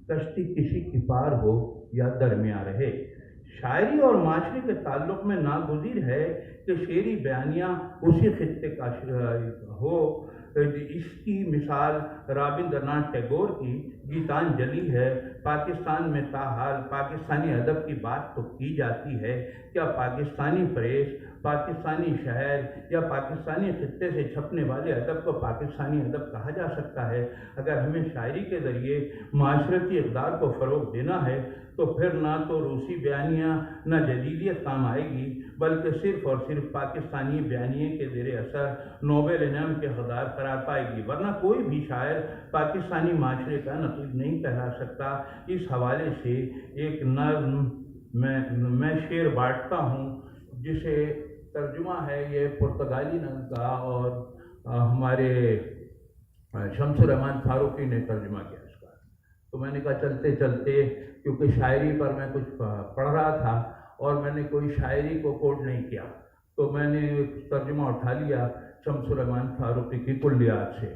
کشتی کسی کی پار ہو یا درمیان رہے۔ شاعری اور معاشرے کے تعلق میں ناگزیر ہے کہ شعری بیانیہ اسی خطے کا ہو۔ اس کی مثال رابندر ناتھ ٹیگور کی گیتانجلی ہے۔ پاکستان میں تاحال پاکستانی ادب کی بات تو کی جاتی ہے، کیا پاکستانی پریس، پاکستانی شہر یا پاکستانی خطے سے چھپنے والے ادب کو پاکستانی ادب کہا جا سکتا ہے؟ اگر ہمیں شاعری کے ذریعے معاشرتی اقدار کو فروغ دینا ہے تو پھر نہ تو روسی بیانیہ نہ جدیدیت کام آئے گی، بلکہ صرف اور صرف پاکستانی بیانیے کے زیر اثر نوبل انعام کے حقدار قرار پائے گی، ورنہ کوئی بھی شاعر پاکستانی معاشرے کا نقیب نہیں کہلا سکتا۔ اس حوالے سے ایک نظم میں شعر بانٹتا ہوں جسے ترجمہ ہے یہ پرتگالی نظم کا، اور ہمارے شمس الرحمن فاروقی نے ترجمہ کیا اس کا۔ تو میں نے کہا چلتے چلتے، کیونکہ شاعری پر میں کچھ پڑھ رہا تھا اور میں نے کوئی شاعری کو کوٹ نہیں کیا، تو میں نے ترجمہ اٹھا لیا شمس الرحمن فاروقی کی کلیات سے۔